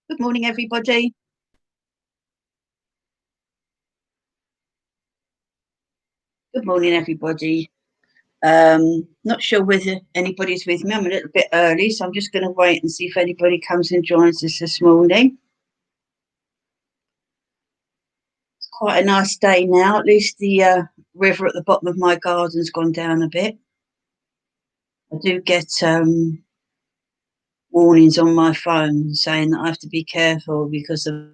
Good morning, everybody. Good morning, everybody. Not sure whether anybody's with me. I'm a little bit early, so I'm just going to wait and see if anybody comes and joins us this morning. It's quite a nice day now. At least the river at the bottom of my garden's gone down a bit. I do get warnings on my phone saying that I have to be careful because the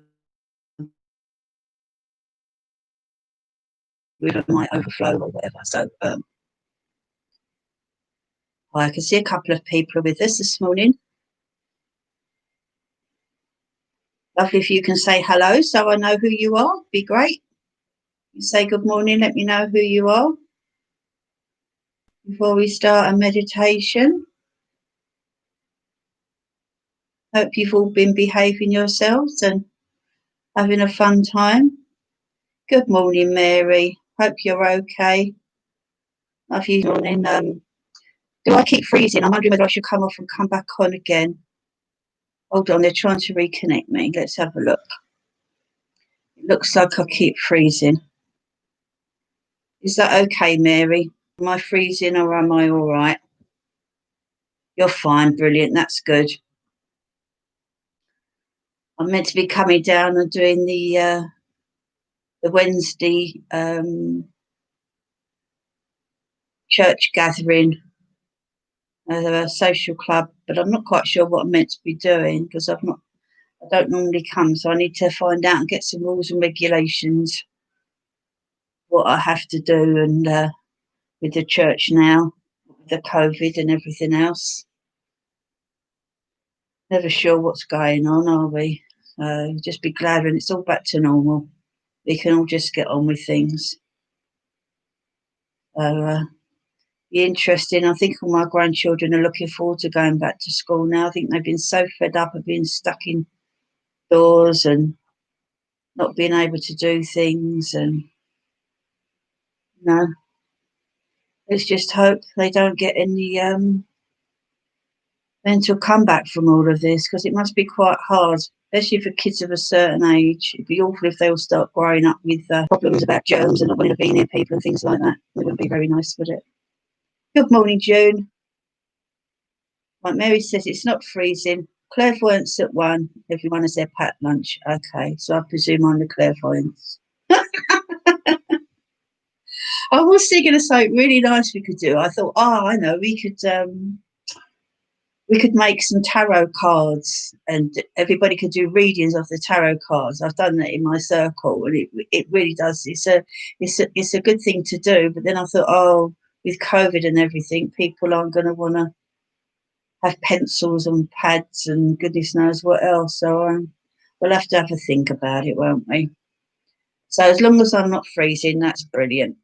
river might overflow or whatever. So I can see a couple of people with us this morning. Lovely if you can say hello so I know who you are. Be great. You say good morning, let me know who you are before we start a meditation. Hope you've all been behaving yourselves and having a fun time. Good morning, Mary. Hope you're okay. Love you. Morning. Do I keep freezing? I'm wondering whether I should come off and come back on again. Hold on, they're trying to reconnect me. Let's have a look. It looks like I keep freezing. Is that okay, Mary? Am I freezing or am I all right? You're fine. Brilliant. That's good. I'm meant to be coming down and doing the Wednesday church gathering, a social club, but I'm not quite sure what I'm meant to be doing because I don't normally come, so I need to find out and get some rules and regulations what I have to do and with the church now, the COVID and everything else. Never sure what's going on, are we? Just be glad when it's all back to normal. We can all just get on with things. Be interesting. I think all my grandchildren are looking forward to going back to school now. I think they've been so fed up of being stuck indoors and not being able to do things. And let's just hope they don't get any mental comeback from all of this because it must be quite hard, especially for kids of a certain age. It'd be awful if they all start growing up with problems about germs and not wanting to be near people and things like that. It wouldn't be very nice, would it? Good morning, June. Like Mary says, it's not freezing. Clairvoyance at 1. Everyone has their packed lunch. Okay, so I presume I'm the clairvoyance. I was thinking of something really nice we could do. I thought, I know, we could make some tarot cards and everybody could do readings of the tarot cards. I've done that in my circle and it really does. It's a good thing to do. But then I thought, with COVID and everything, people aren't going to want to have pencils and pads and goodness knows what else. So we'll have to have a think about it, won't we? So as long as I'm not freezing, that's brilliant.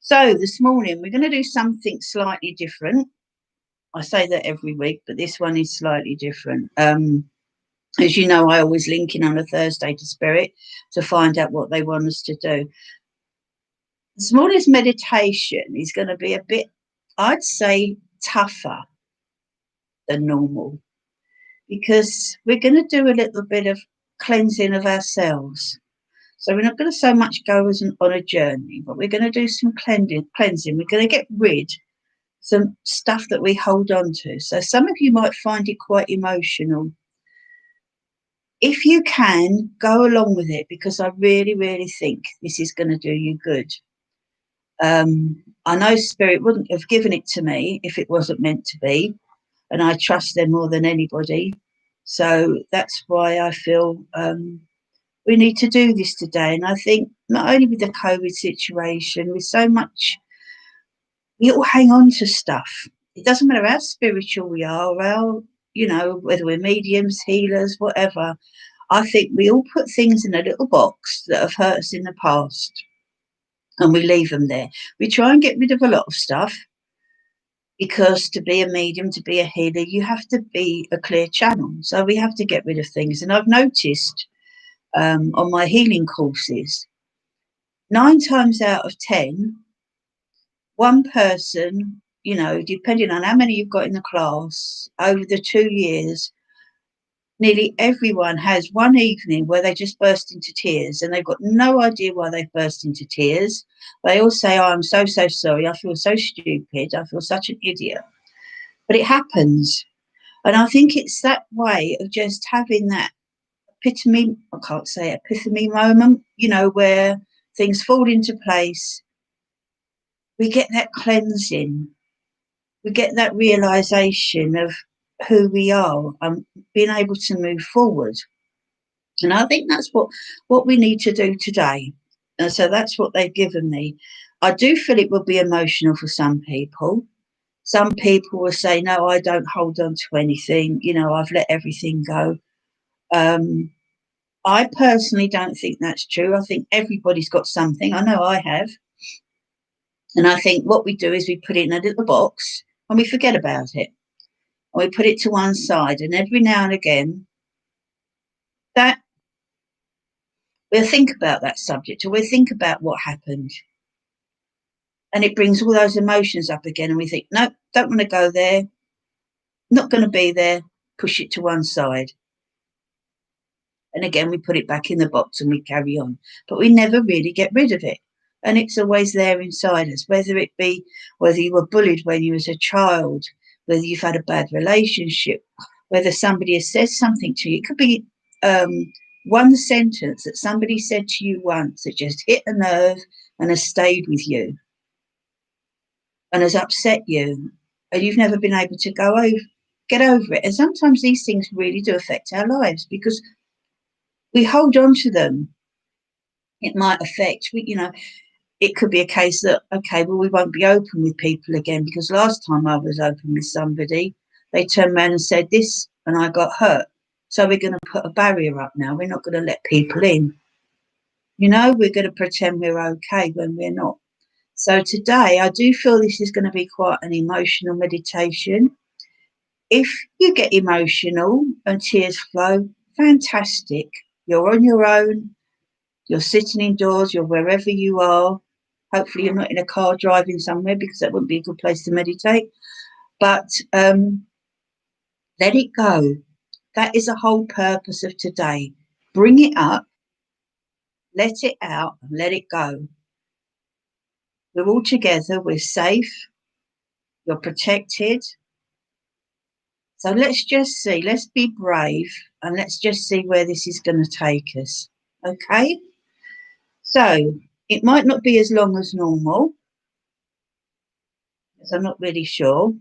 So this morning we're going to do something slightly different. I say that every week, but this one is slightly different. As you know, I always link in on a Thursday to Spirit to find out what they want us to do. This morning's meditation is going to be a bit, I'd say, tougher than normal because we're going to do a little bit of cleansing of ourselves. So we're not going to so much go on a journey, but we're going to do some cleansing. We're going to get rid some stuff that we hold on to. So some of you might find it quite emotional. If you can, go along with it because I really, really think this is going to do you good. I know Spirit wouldn't have given it to me if it wasn't meant to be, and I trust them more than anybody. So that's why I feel we need to do this today. And I think not only with the COVID situation, with so much, we all hang on to stuff. It doesn't matter how spiritual we are, or how, whether we're mediums, healers, whatever. I think we all put things in a little box that have hurt us in the past and we leave them there. We try and get rid of a lot of stuff because to be a medium, to be a healer, you have to be a clear channel. So we have to get rid of things. And I've noticed on my healing courses, 9 times out of 10, one person, depending on how many you've got in the class, over the 2 years, nearly everyone has one evening where they just burst into tears and they've got no idea why they've burst into tears. They all say, oh, I'm so, so sorry. I feel so stupid. I feel such an idiot. But it happens. And I think it's that way of just having that epitome, I can't say epiphany moment, where things fall into place. We get that cleansing. We get that realization of who we are and being able to move forward. And I think that's what we need to do today. And so that's what they've given me. I do feel it will be emotional for some people. Some people will say, no, I don't hold on to anything. I've let everything go. I personally don't think that's true. I think everybody's got something. I know I have. And I think what we do is we put it in a little box and we forget about it. And we put it to one side. And every now and again, that we'll think about that subject or we'll think about what happened. And it brings all those emotions up again. And we think, no, don't want to go there. Not going to be there. Push it to one side. And again, we put it back in the box and we carry on. But we never really get rid of it. And it's always there inside us, whether it be whether you were bullied when you was a child, whether you've had a bad relationship, whether somebody has said something to you. It could be one sentence that somebody said to you once that just hit a nerve and has stayed with you and has upset you, and you've never been able to get over it. And sometimes these things really do affect our lives because we hold on to them. It might affect, it could be a case that, okay, well, we won't be open with people again because last time I was open with somebody, they turned around and said this and I got hurt. So we're going to put a barrier up now. We're not going to let people in. We're going to pretend we're okay when we're not. So today, I do feel this is going to be quite an emotional meditation. If you get emotional and tears flow, fantastic. You're on your own. You're sitting indoors. You're wherever you are. Hopefully, you're not in a car driving somewhere because that wouldn't be a good place to meditate. But let it go. That is the whole purpose of today. Bring it up, let it out, and let it go. We're all together. We're safe. You're protected. So let's just see. Let's be brave and let's just see where this is going to take us. Okay? So it might not be as long as normal, because I'm not really sure.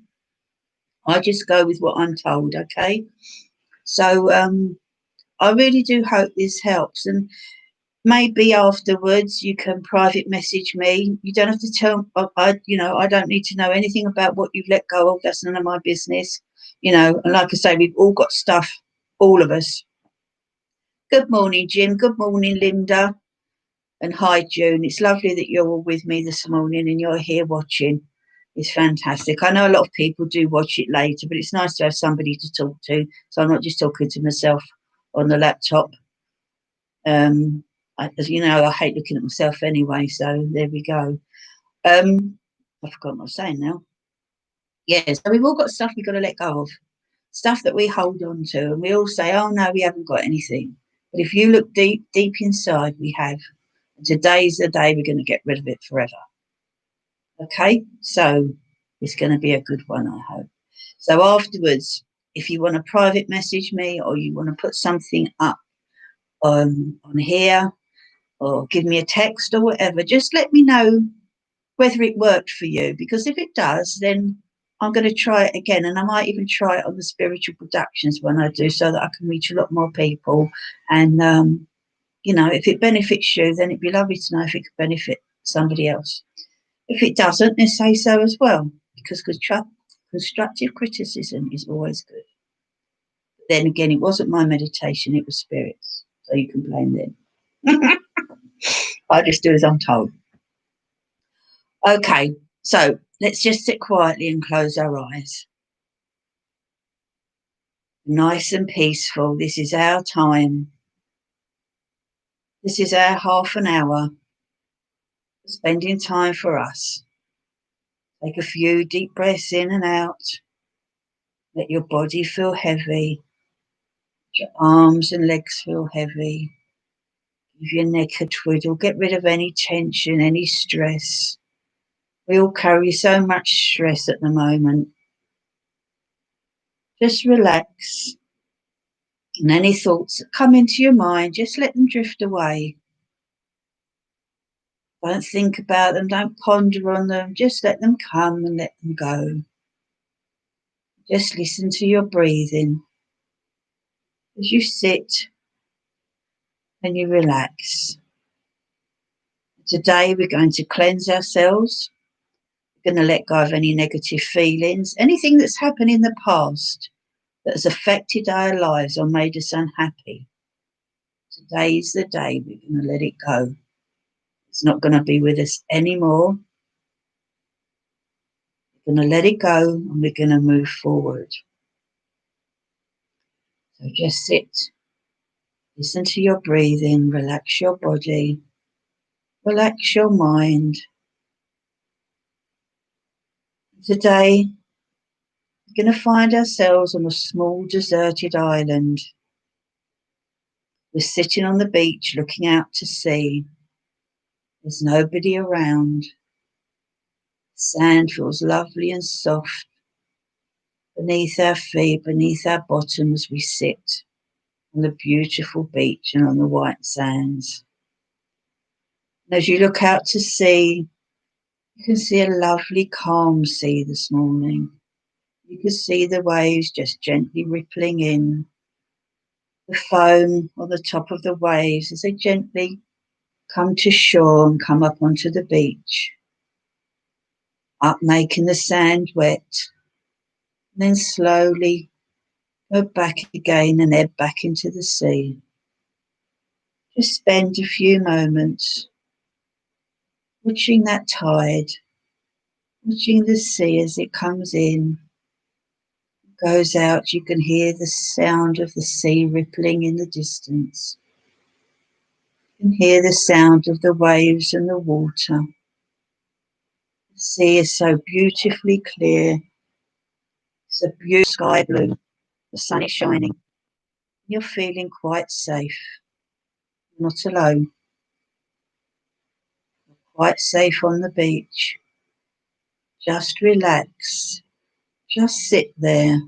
I just go with what I'm told. Okay? So I really do hope this helps. And maybe afterwards you can private message me. You don't have to tell. I don't need to know anything about what you've let go of. That's none of my business. And like I say, we've all got stuff, all of us. Good morning, Jim. Good morning, Linda. And hi, June. It's lovely that you're all with me this morning and you're here watching. It's fantastic. I know a lot of people do watch it later, but it's nice to have somebody to talk to. So I'm not just talking to myself on the laptop. As you know, I hate looking at myself anyway. So there we go. I forgot what I was saying now. Yeah, so we've all got stuff we've got to let go of. Stuff that we hold on to, and we all say, oh no, we haven't got anything. But if you look deep inside, we have. And today's the day we're going to get rid of it forever. Okay, so it's going to be a good one, I hope. So afterwards, if you want to private message me or you want to put something up on here or give me a text or whatever, just let me know whether it worked for you. Because if it does, then I'm going to try it again, and I might even try it on the spiritual productions when I do, so that I can reach a lot more people. And if it benefits you, then it'd be lovely to know if it could benefit somebody else. If it doesn't, then say so as well, because constructive criticism is always good. But then again, it wasn't my meditation; it was spirits, so you can blame them. I just do as I'm told. Okay, so let's just sit quietly and close our eyes. Nice and peaceful. This is our time. This is our half an hour spending time for us. Take a few deep breaths in and out. Let your body feel heavy. Your arms and legs feel heavy. Give your neck a twiddle. Get rid of any tension, any stress. We all carry so much stress at the moment. Just relax. And any thoughts that come into your mind, just let them drift away. Don't think about them. Don't ponder on them. Just let them come and let them go. Just listen to your breathing as you sit and you relax. Today we're going to cleanse ourselves. We're going to let go of any negative feelings, anything that's happened in the past that has affected our lives or made us unhappy. Today's the day we're going to let it go. It's not going to be with us anymore. We're going to let it go and we're going to move forward. So just sit, listen to your breathing, relax your body, relax your mind. Today, we're going to find ourselves on a small deserted island. We're sitting on the beach looking out to sea. There's nobody around. The sand feels lovely and soft beneath our feet, beneath our bottom as we sit on the beautiful beach and on the white sands. And as you look out to sea, you can see a lovely calm sea this morning. You can see the waves just gently rippling in, the foam on the top of the waves as they gently come to shore and come up onto the beach, up making the sand wet, and then slowly go back again and ebb back into the sea. Just spend a few moments watching that tide, watching the sea as it comes in, goes out. You can hear the sound of the sea rippling in the distance. You can hear the sound of the waves and the water. The sea is so beautifully clear. It's a beautiful sky blue. The sun is shining. You're feeling quite safe. You're not alone. You're quite safe on the beach. Just relax. Just sit there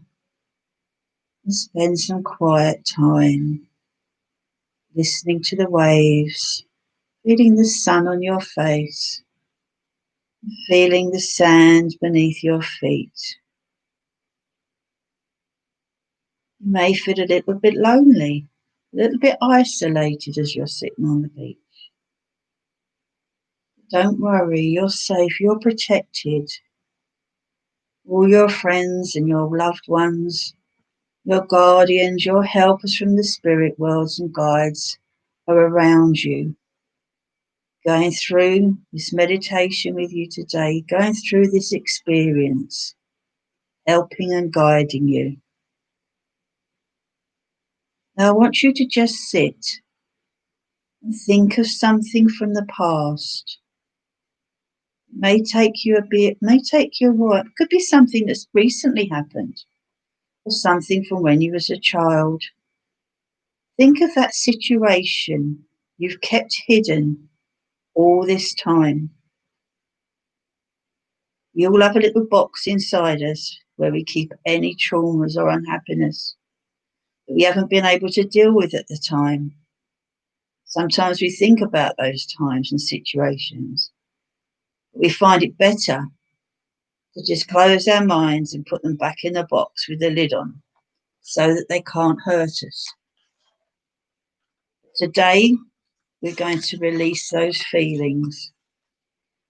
and spend some quiet time listening to the waves, feeling the sun on your face, feeling the sand beneath your feet. You may feel a little bit lonely, a little bit isolated as you're sitting on the beach. Don't worry, you're safe, you're protected. All your friends and your loved ones, your guardians, your helpers from the spirit worlds and guides are around you, going through this meditation with you today, going through this experience, helping and guiding you. Now I want you to just sit and think of something from the past. It may take you a bit, may take you a while. It could be something that's recently happened or something from when you was a child. Think of that situation you've kept hidden all this time. We all have a little box inside us where we keep any traumas or unhappiness that we haven't been able to deal with at the time. Sometimes we think about those times and situations, but we find it better to just close our minds and put them back in the box with the lid on so that they can't hurt us. Today, we're going to release those feelings.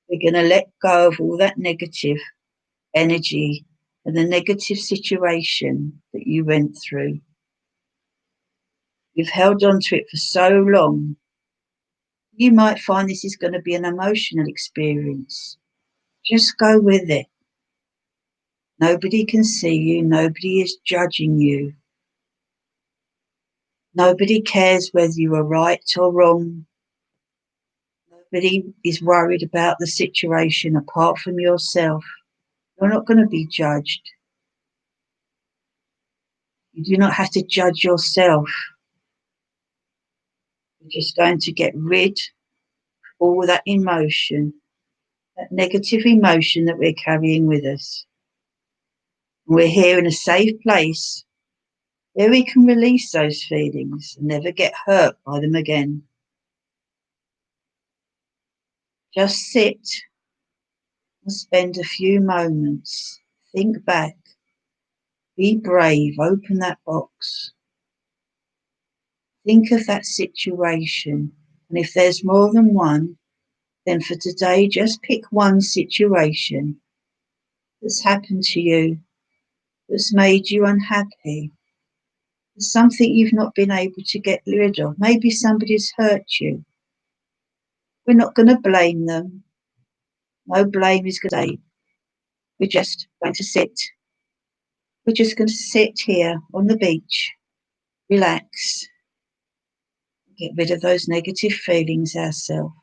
We're going to let go of all that negative energy and the negative situation that you went through. You've held on to it for so long. You might find this is going to be an emotional experience. Just go with it. Nobody can see you. Nobody is judging you. Nobody cares whether you are right or wrong. Nobody is worried about the situation apart from yourself. You're not going to be judged. You do not have to judge yourself. You're just going to get rid of all that emotion, that negative emotion that we're carrying with us. We're here in a safe place where we can release those feelings and never get hurt by them again. Just sit and spend a few moments. Think back. Be brave. Open that box. Think of that situation. And if there's more than one, then for today, just pick one situation that's happened to you, that's made you unhappy. There's something you've not been able to get rid of. Maybe somebody's hurt you. We're not going to blame them. No blame is going to say. We're just going to sit. We're just going to sit here on the beach, relax, get rid of those negative feelings ourselves.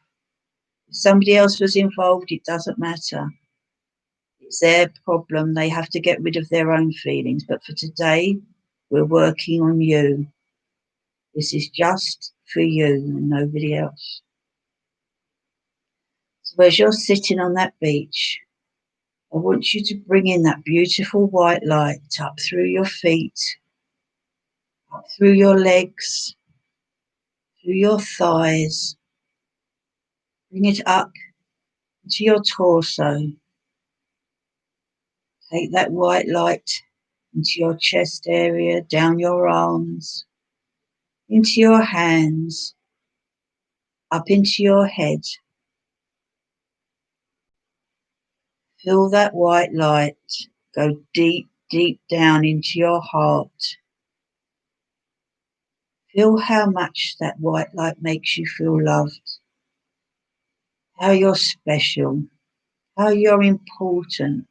If somebody else was involved, it doesn't matter. It's their problem. They have to get rid of their own feelings. But for today, we're working on you. This is just for you and nobody else. So as you're sitting on that beach, I want you to bring in that beautiful white light up through your feet, up through your legs, through your thighs. Bring it up into your torso. Take that white light into your chest area, down your arms, into your hands, up into your head. Feel that white light go deep, deep down into your heart. Feel how much that white light makes you feel loved, how you're special, how you're important,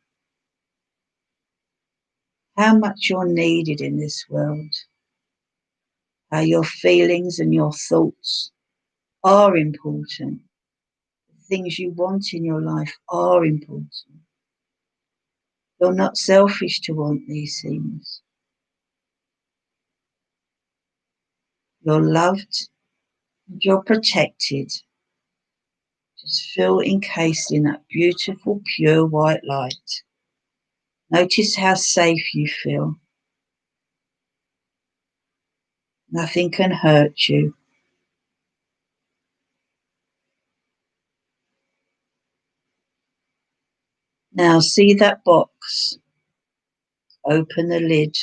how much you're needed in this world, how your feelings and your thoughts are important. The things you want in your life are important. You're not selfish to want these things. You're loved and you're protected. Just feel encased in that beautiful, pure white light. Notice how safe you feel. Nothing can hurt you. Now see that box. Open the lid.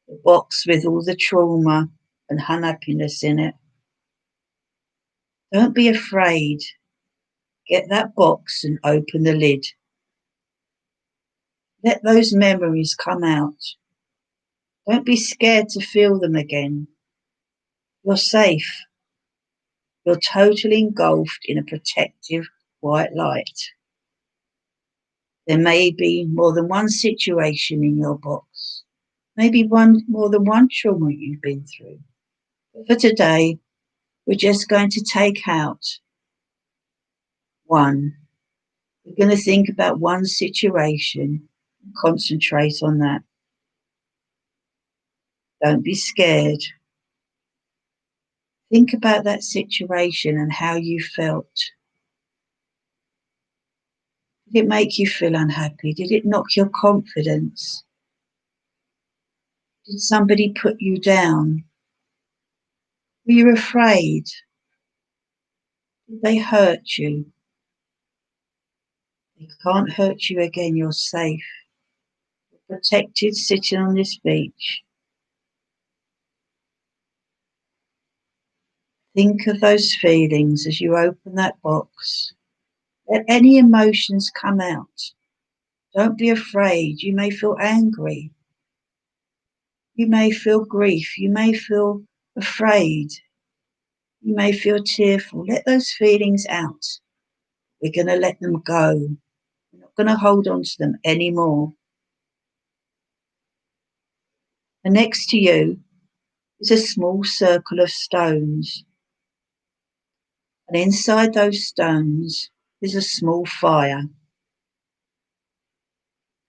The box with all the trauma and unhappiness in it. Don't be afraid. Get that box and open the lid. Let those memories come out. Don't be scared to feel them again. You're safe. You're totally engulfed in a protective white light. There may be more than one situation in your box. Maybe more than one trauma you've been through. But for today, we're just going to take out one. We're going to think about one situation and concentrate on that. Don't be scared. Think about that situation and how you felt. Did it make you feel unhappy? Did it knock your confidence? Did somebody put you down? Were you afraid? Did they hurt you? They can't hurt you again. You're safe. You're protected sitting on this beach. Think of those feelings as you open that box. Let any emotions come out. Don't be afraid. You may feel angry. You may feel grief. You may feel afraid. You may feel tearful. Let those feelings out. We're going to let them go. We're not going to hold on to them anymore. And next to you is a small circle of stones. And inside those stones is a small fire.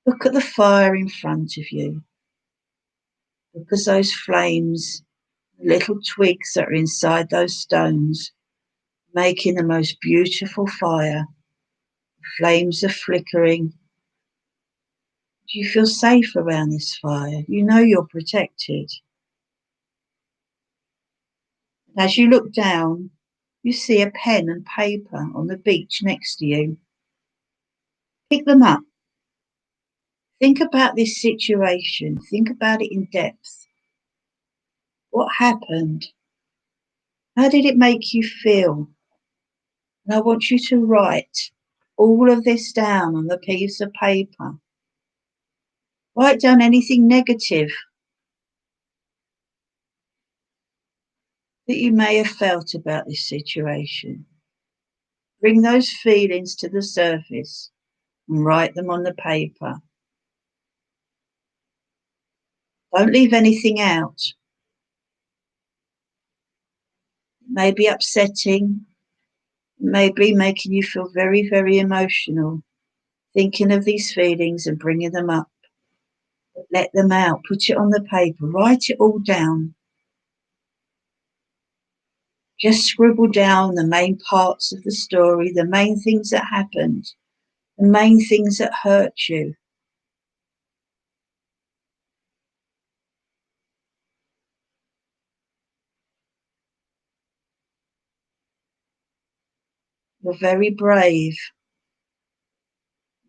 Look at the fire in front of you. because those flames, little twigs that are inside those stones, making the most beautiful fire. Flames are flickering. Do you feel safe around this fire? You know you're protected. As you look down, you see a pen and paper on the beach next to you. Pick them up. Think about this situation. Think about it in depth. What happened? How did it make you feel? And I want you to write all of this down on the piece of paper. Write down anything negative that you may have felt about this situation. Bring those feelings to the surface and write them on the paper. Don't leave anything out. It may be upsetting. It may be making you feel very, very emotional, thinking of these feelings and bringing them up. Let them out. Put it on the paper. Write it all down. Just scribble down the main parts of the story, the main things that happened, the main things that hurt you. You're very brave.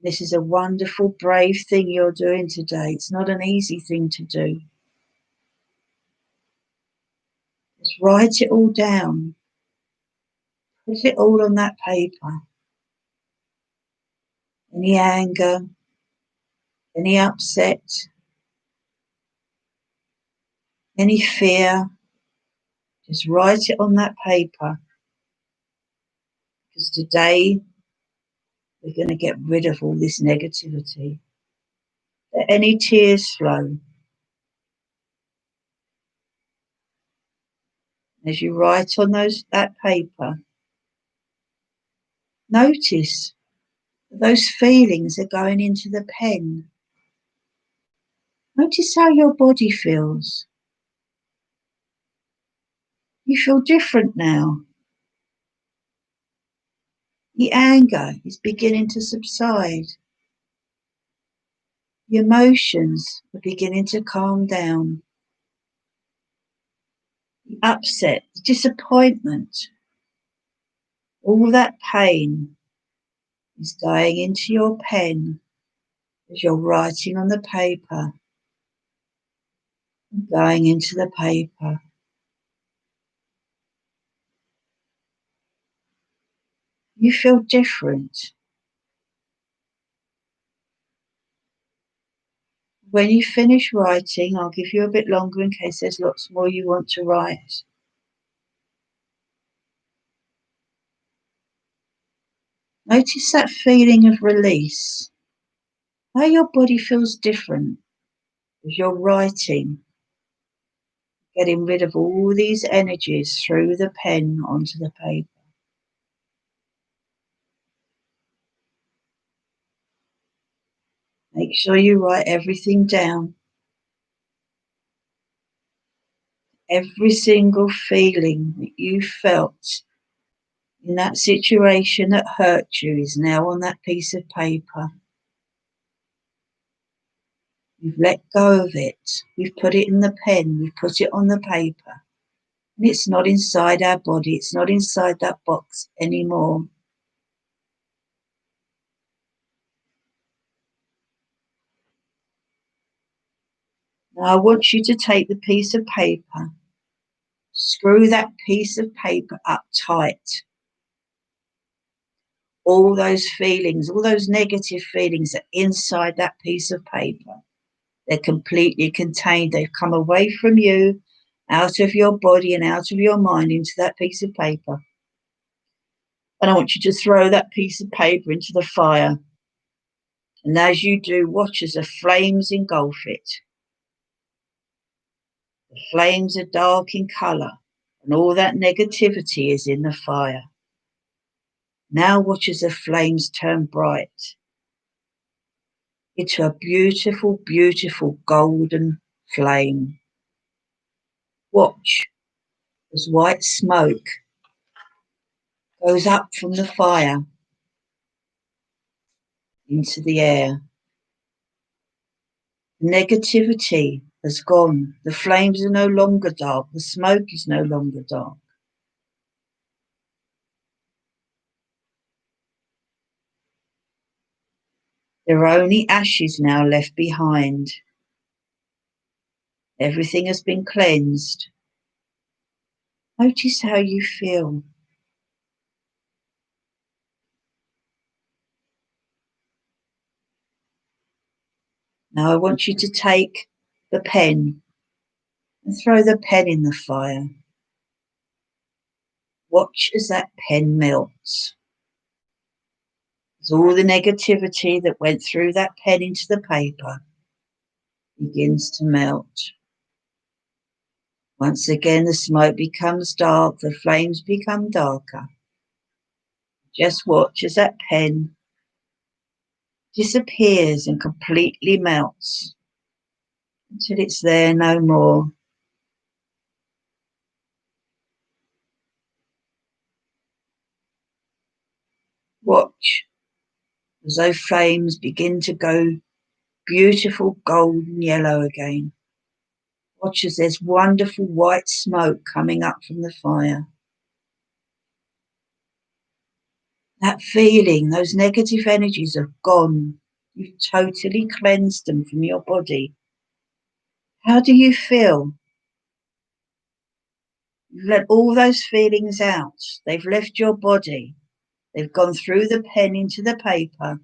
This is a wonderful, brave thing you're doing today. It's not an easy thing to do. Just write it all down. Put it all on that paper. Any anger, any upset, any fear, just write it on that paper. Because today we're going to get rid of all this negativity. Let any tears flow. As you write on that paper, notice that those feelings are going into the pen. Notice how your body feels. You feel different now. The anger is beginning to subside. The emotions are beginning to calm down. The upset, the disappointment, all that pain is going into your pen as you're writing on the paper, going into the paper. You feel different. When you finish writing, I'll give you a bit longer in case there's lots more you want to write. Notice that feeling of release, how your body feels different as you're writing, getting rid of all these energies through the pen onto the paper. Make sure you write everything down. Every single feeling that you felt in that situation that hurt you is now on that piece of paper. You've let go of it. We've put it in the pen. We've put it on the paper. And it's not inside our body. It's not inside that box anymore. Now I want you to take the piece of paper, screw that piece of paper up tight. All those feelings, all those negative feelings are inside that piece of paper. They're completely contained. They've come away from you, out of your body and out of your mind into that piece of paper. And I want you to throw that piece of paper into the fire. And as you do, watch as the flames engulf it. The flames are dark in colour, and all that negativity is in the fire. Now watch as the flames turn bright into a beautiful, beautiful golden flame. Watch as white smoke goes up from the fire into the air. Negativity has gone. The flames are no longer dark. The smoke is no longer dark. There are only ashes now left behind. Everything has been cleansed. Notice how you feel. Now I want you to take the pen and throw the pen in the fire. Watch as that pen melts. As all the negativity that went through that pen into the paper begins to melt. Once again, the smoke becomes dark, the flames become darker. Just watch as that pen disappears and completely melts until it's there no more. Watch as those flames begin to go beautiful golden yellow again. Watch as there's wonderful white smoke coming up from the fire. That feeling, those negative energies have gone. You've totally cleansed them from your body. How do you feel? You've let all those feelings out. They've left your body. They've gone through the pen into the paper.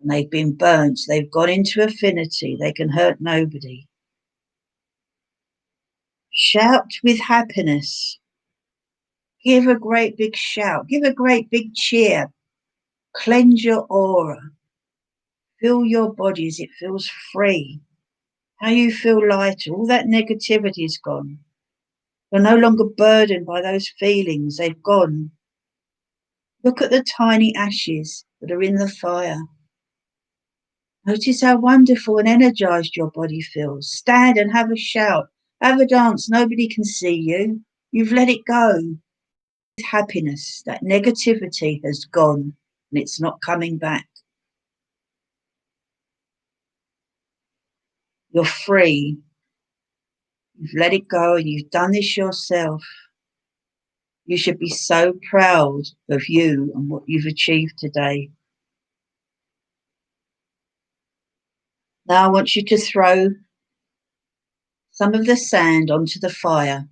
And they've been burnt. They've gone into affinity. They can hurt nobody. Shout with happiness. Give a great big shout. Give a great big cheer. Cleanse your aura. Feel your body as it feels free. How you feel lighter. All that negativity is gone. You're no longer burdened by those feelings. They've gone. Look at the tiny ashes that are in the fire. Notice how wonderful and energized your body feels. Stand and have a shout. Have a dance. Nobody can see you. You've let it go. Happiness. That negativity has gone and it's not coming back. You're free. You've let it go and you've done this yourself. You should be so proud of you and what you've achieved today. Now I want you to throw some of the sand onto the fire.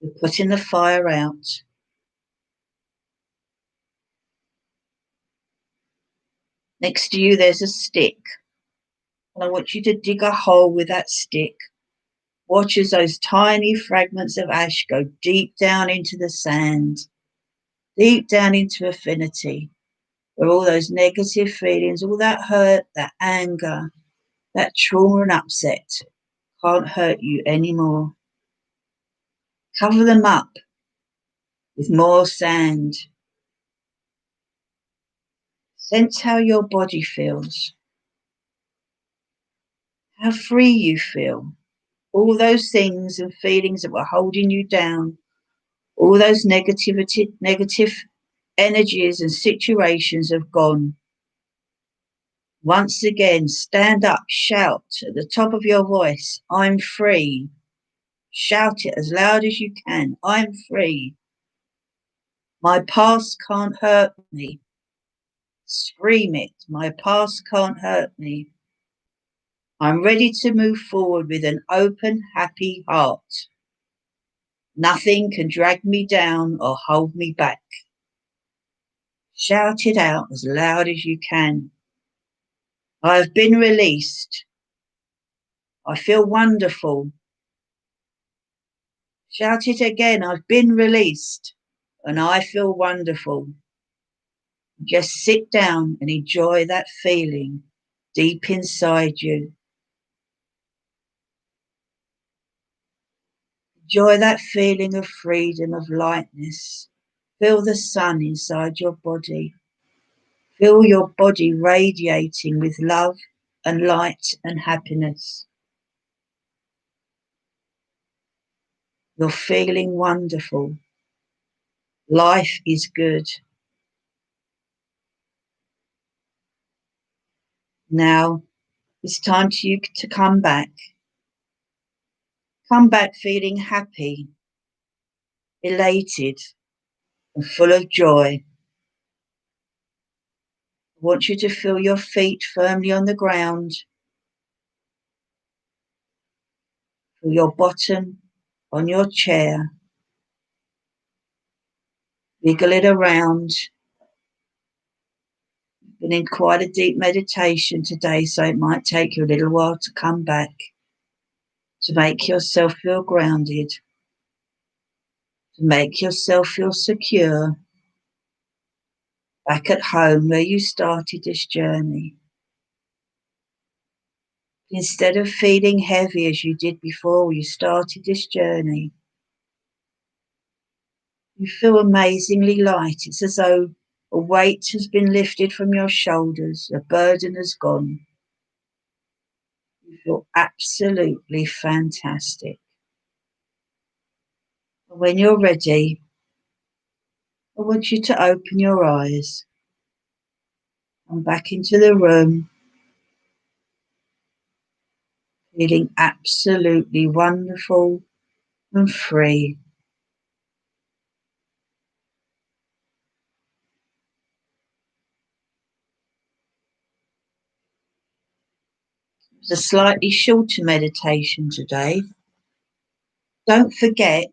We're putting the fire out. Next to you, there's a stick. And I want you to dig a hole with that stick. Watch as those tiny fragments of ash go deep down into the sand, deep down into affinity, where all those negative feelings, all that hurt, that anger, that trauma and upset can't hurt you anymore. Cover them up with more sand. Sense how your body feels, how free you feel. All those things and feelings that were holding you down, all those negative energies and situations have gone. Once again, stand up, shout at the top of your voice, I'm free. Shout it as loud as you can, I'm free. My past can't hurt me. Scream it, my past can't hurt me. I'm ready to move forward with an open, happy heart. Nothing can drag me down or hold me back. Shout it out as loud as you can. I have been released. I feel wonderful. Shout it again. I've been released and I feel wonderful. Just sit down and enjoy that feeling deep inside you. Enjoy that feeling of freedom, of lightness. Feel the sun inside your body. Feel your body radiating with love and light and happiness. You're feeling wonderful. Life is good. Now it's time for you to come back. Come back feeling happy, elated, and full of joy. I want you to feel your feet firmly on the ground. Feel your bottom on your chair. Wiggle it around. Been in quite a deep meditation today, so it might take you a little while to come back, to make yourself feel grounded, to make yourself feel secure, back at home where you started this journey. Instead of feeling heavy as you did before you started this journey, you feel amazingly light. It's as though a weight has been lifted from your shoulders, a burden has gone. You feel absolutely fantastic. When you're ready, I want you to open your eyes. Come back into the room, feeling absolutely wonderful and free. It's a slightly shorter meditation today. Don't forget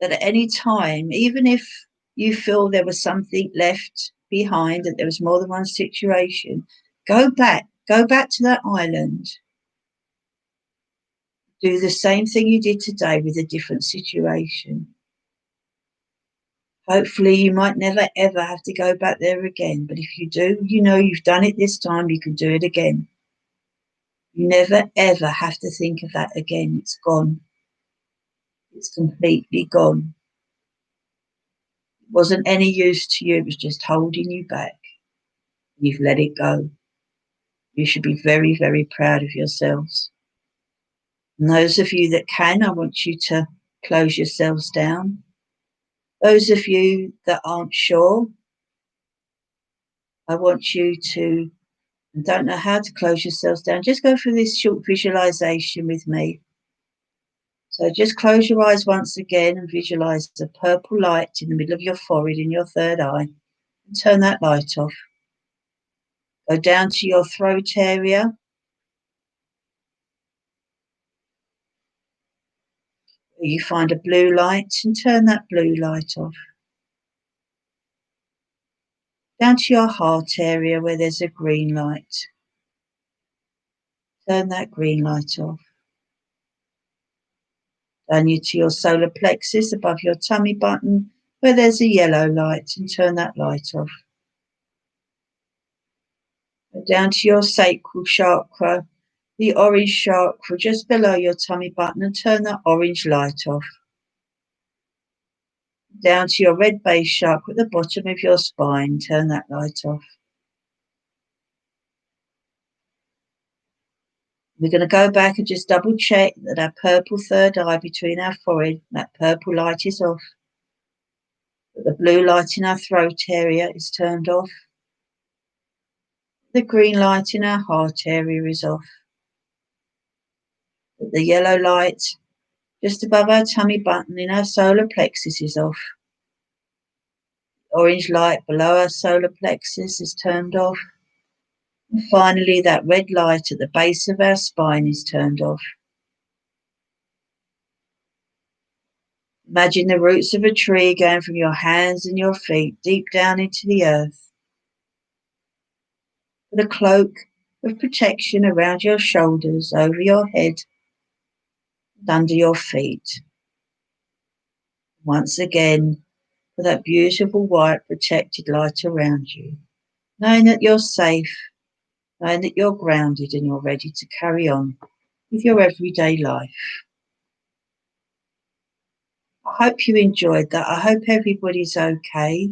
that at any time, even if you feel there was something left behind, that there was more than one situation, go back to that island. Do the same thing you did today with a different situation. Hopefully you might never ever have to go back there again, but if you do, you know you've done it this time, you can do it again. You never ever have to think of that again. It's gone. It's completely gone. It wasn't any use to you, it was just holding you back. You've let it go. You should be very, very proud of yourselves. And those of you that can, I want you to close yourselves down. Those of you that aren't sure, I want you to, and don't know how to close yourselves down, just go through this short visualization with me. So just close your eyes once again and visualize a purple light in the middle of your forehead in your third eye. And turn that light off. Go down to your throat area. Where you find a blue light and turn that blue light off. Down to your heart area where there's a green light. Turn that green light off. Down to your solar plexus above your tummy button where there's a yellow light and turn that light off. Down to your sacral chakra, the orange chakra just below your tummy button and turn that orange light off. Down to your red base chakra at the bottom of your spine, turn that light off. We're going to go back and just double check that our purple third eye between our forehead, that purple light is off. That the blue light in our throat area is turned off. The green light in our heart area is off. That the yellow light just above our tummy button in our solar plexus is off. The orange light below our solar plexus is turned off. And finally, that red light at the base of our spine is turned off. Imagine the roots of a tree going from your hands and your feet deep down into the earth. With a cloak of protection around your shoulders, over your head, and under your feet. Once again, with that beautiful white protected light around you, knowing that you're safe, knowing that you're grounded and you're ready to carry on with your everyday life. I hope you enjoyed that. I hope everybody's okay.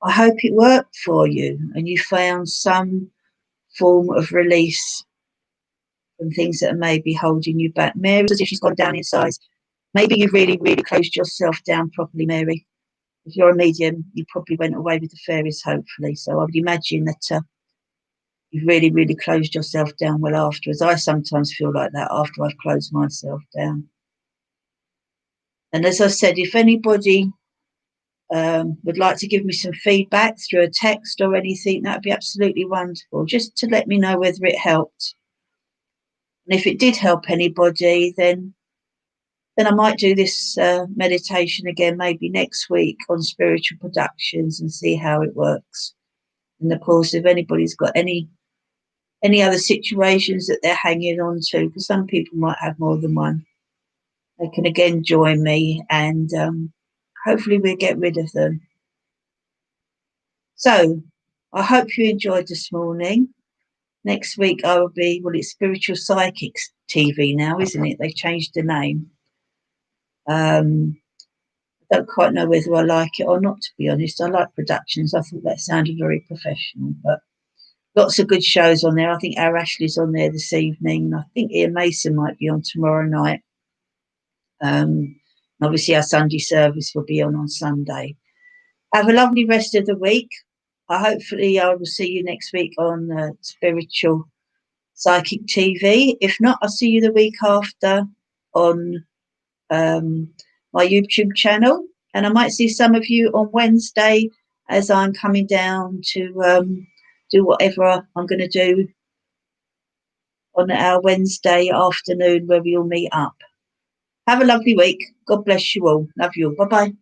I hope it worked for you and you found some form of release from things that are maybe holding you back. Mary, as if she's gone down in size. Maybe you've really, really closed yourself down properly, Mary. If you're a medium, you probably went away with the fairies, hopefully. So I would imagine that you've really, really closed yourself down well afterwards. I sometimes feel like that after I've closed myself down. And as I said, if anybody would like to give me some feedback through a text or anything, that'd be absolutely wonderful, just to let me know whether it helped. And if it did help anybody, then I might do this meditation again, maybe next week, on spiritual productions, and see how it works. And of course, if anybody's got any other situations that they're hanging on to, because some people might have more than one, they can again join me, and hopefully we'll get rid of them. So I hope you enjoyed this morning. Next week I will be, well, it's Spiritual Psychics TV now, isn't it? They changed the name. I don't quite know whether I like it or not, to be honest. I like productions. I thought that sounded very professional, but lots of good shows on there. I think our Ashley's on there this evening. I think Ian Mason might be on tomorrow night. Obviously, our Sunday service will be on Sunday. Have a lovely rest of the week. Hopefully, I will see you next week on Spiritual Psychic TV. If not, I'll see you the week after on my YouTube channel. And I might see some of you on Wednesday as I'm coming down to do whatever I'm going to do on our Wednesday afternoon where we all meet up. Have a lovely week. God bless you all. Love you all. Bye-bye.